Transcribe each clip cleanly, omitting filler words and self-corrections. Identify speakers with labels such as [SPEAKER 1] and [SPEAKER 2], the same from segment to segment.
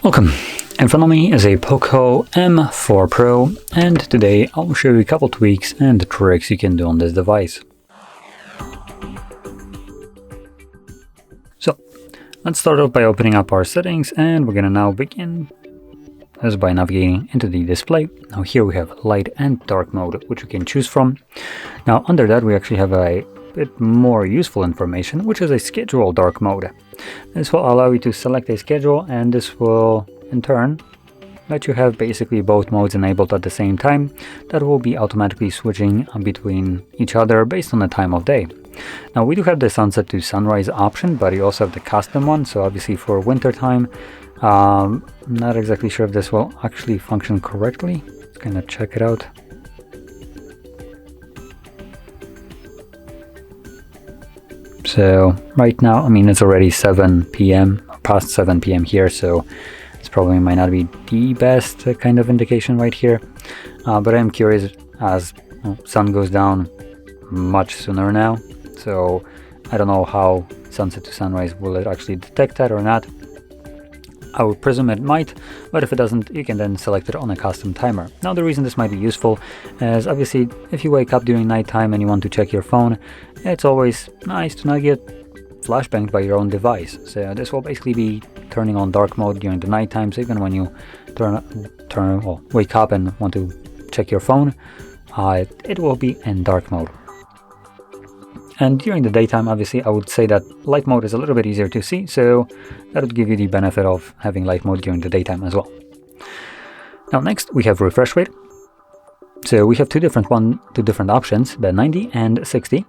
[SPEAKER 1] Welcome! In front of me is a Poco M4 Pro, and today I'll show you a couple tweaks and tricks you can do on this device. So, let's start off by opening up our settings, and we're gonna now begin as by navigating into the display. Now here we have light and dark mode, which you can choose from. Now under that we actually have a bit more useful information, which is a schedule dark mode. This will allow you to select a schedule, and this will in turn let you have basically both modes enabled at the same time. That will be automatically switching between each other based on the time of day. Now we do have the sunset to sunrise option, but you also have the custom one. So obviously for winter time, not exactly sure if this will actually function correctly. Let's kind of check it out. So right now, I mean, it's already 7 p.m. past 7 p.m. here, so it's probably might not be the best kind of indication right here. But I'm curious, as sun goes down much sooner now, so I don't know how sunset to sunrise will it actually detect that or not. I would presume it might, but if it doesn't, you can then select it on a custom timer. Now the reason this might be useful is obviously if you wake up during nighttime and you want to check your phone, it's always nice to not get flashbanged by your own device. So this will basically be turning on dark mode during the nighttime, so even when you wake up and want to check your phone, it will be in dark mode. And during the daytime, obviously, I would say that light mode is a little bit easier to see, so that would give you the benefit of having light mode during the daytime as well. Now next, we have refresh rate. So we have two different options, the 90 and 60.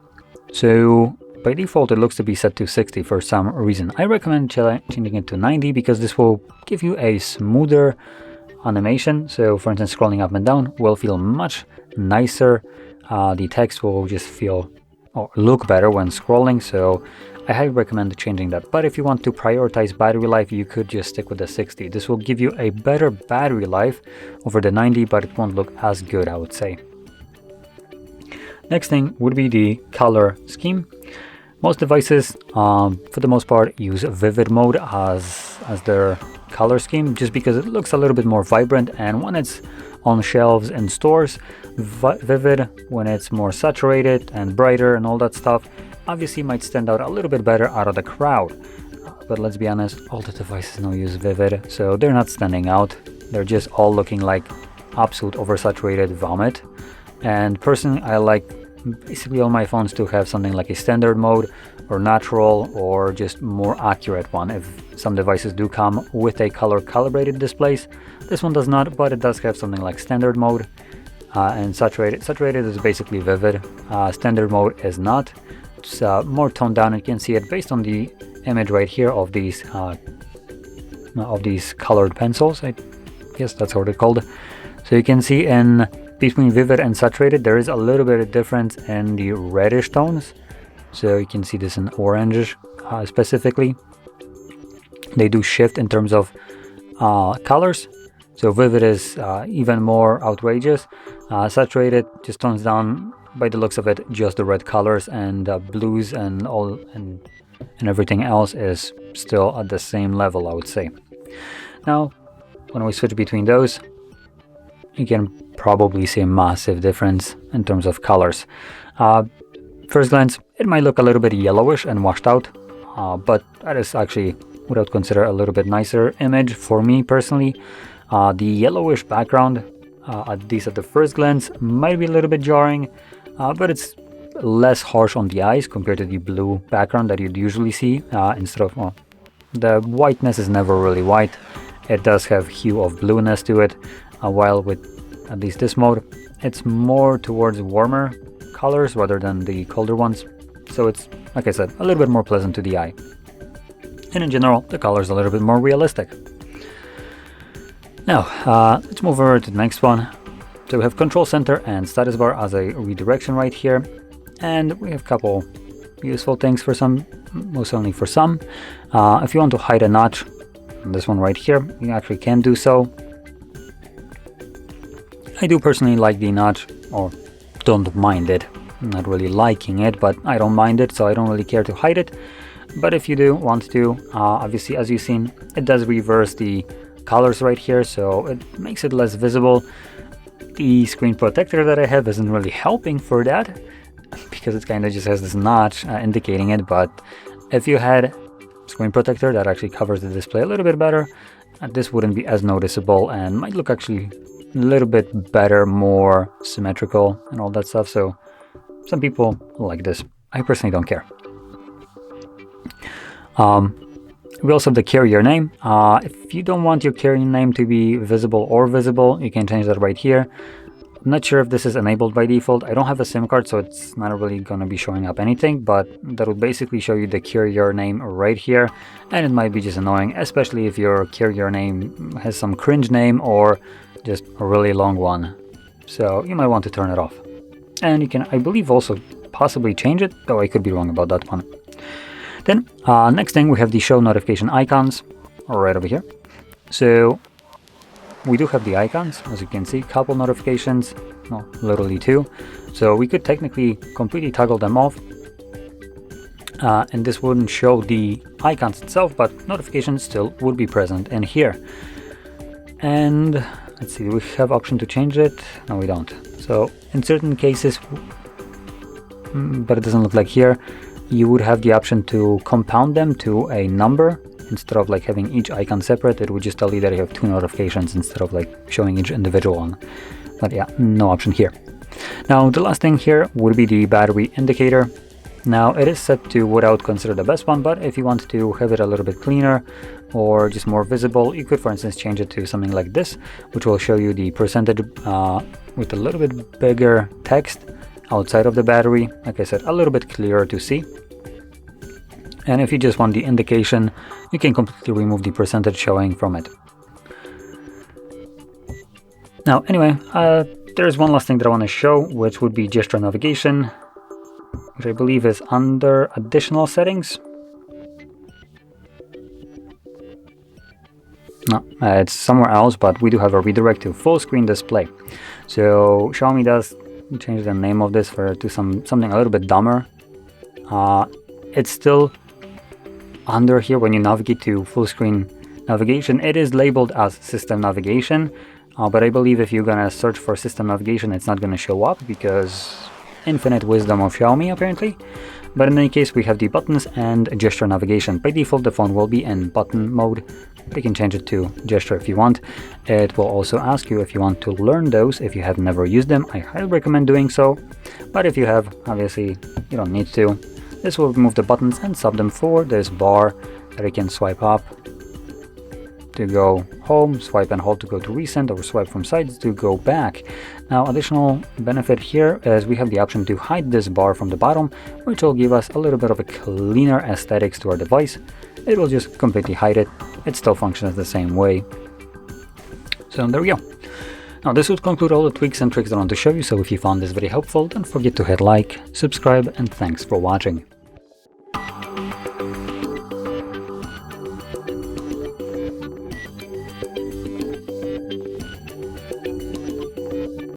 [SPEAKER 1] So by default, it looks to be set to 60 for some reason. I recommend changing it to 90 because this will give you a smoother animation. So for instance, scrolling up and down will feel much nicer. The text will just feel or look better when scrolling, so I highly recommend changing that. But if you want to prioritize battery life, you could just stick with the 60. This will give you a better battery life over the 90, but it won't look as good, I would say. Next thing would be the color scheme. Most devices, for the most part, use vivid mode as their color scheme, just because it looks a little bit more vibrant, and when it's on shelves in stores, vivid, when it's more saturated and brighter and all that stuff, obviously might stand out a little bit better out of the crowd. But let's be honest, all the devices now use vivid, so they're not standing out. They're just all looking like absolute oversaturated vomit. And personally, I like basically all my phones to have something like a standard mode or natural or just more accurate one. If some devices do come with a color calibrated displays, this one does not, but it does have something like standard mode and saturated. Saturated is basically vivid. Standard mode is not. It's more toned down. You can see it based on the image right here of these colored pencils. I guess that's what they're called. So you can see in between vivid and saturated, there is a little bit of difference in the reddish tones. So you can see this in orange specifically. They do shift in terms of colors. So vivid is even more outrageous. Saturated just tones down, by the looks of it, just the red colors, and blues and everything else is still at the same level, I would say. Now, when we switch between those, you can probably see a massive difference in terms of colors. First glance, it might look a little bit yellowish and washed out, but that is actually what I would consider a little bit nicer image for me personally. The yellowish background, at least at the first glance, might be a little bit jarring, but it's less harsh on the eyes compared to the blue background that you'd usually see. Instead of, the whiteness is never really white. It does have hue of blueness to it, while with at least this mode, it's more towards warmer colors rather than the colder ones. So it's, like I said, a little bit more pleasant to the eye. And in general, the color is a little bit more realistic. Now, let's move over to the next one. So we have control center and status bar as a redirection right here. And we have a couple useful things for some, most only for some. If you want to hide a notch, this one right here, you actually can do so. I do personally like the notch, or don't mind it. I'm not really liking it, but I don't mind it, so I don't really care to hide it. But if you do want to, obviously, as you've seen, it does reverse the colors right here, so it makes it less visible. The screen protector that I have isn't really helping for that, because it kind of just has this notch indicating it, but if you had screen protector that actually covers the display a little bit better, this wouldn't be as noticeable and might look actually a little bit better, more symmetrical and all that stuff. So some people like this. I personally don't care. We also have the carrier name. If you don't want your carrier name to be visible or visible, you can change that right here. I'm not sure if this is enabled by default. I don't have a SIM card, so it's not really going to be showing up anything, but that would basically show you the carrier name right here, and it might be just annoying, especially if your carrier name has some cringe name or just a really long one. So you might want to turn it off. And you can, I believe, also possibly change it, though I could be wrong about that one. Then next thing, we have the show notification icons right over here. So we do have the icons, as you can see, couple notifications, well, literally 2. So we could technically completely toggle them off, and this wouldn't show the icons itself, but notifications still would be present in here. And let's see, do we have option to change it? No, we don't. So in certain cases, but it doesn't look like here, you would have the option to compound them to a number. Instead of like having each icon separate, it would just tell you that you have 2 notifications instead of like showing each individual one. But yeah, no option here. Now the last thing here would be the battery indicator. Now it is set to what I would consider the best one, but if you want to have it a little bit cleaner or just more visible, you could for instance change it to something like this, which will show you the percentage with a little bit bigger text outside of the battery. Like I said, a little bit clearer to see. And if you just want the indication, you can completely remove the percentage showing from it. Now, anyway, there's one last thing that I want to show, which would be gesture navigation, which I believe is under additional settings. No, it's somewhere else, but we do have a redirect to full screen display. So Xiaomi does change the name of this to something a little bit dumber. It's still under here when you navigate to full screen navigation. It is labeled as system navigation, but I believe if you're gonna search for system navigation, it's not gonna show up because infinite wisdom of Xiaomi apparently. But in any case, we have the buttons and gesture navigation. By default, the phone will be in button mode. You can change it to gesture if you want. It will also ask you if you want to learn those. If you have never used them, I highly recommend doing so. But if you have, obviously you don't need to. This will remove the buttons and sub them for this bar that you can swipe up to go home, swipe and hold to go to recent, or swipe from sides to go back. Now, additional benefit here is we have the option to hide this bar from the bottom, which will give us a little bit of a cleaner aesthetics to our device. It will just completely hide it. It still functions the same way. So there we go. Now this would conclude all the tweaks and tricks that I want to show you, so if you found this very helpful, don't forget to hit like, subscribe, and thanks for watching.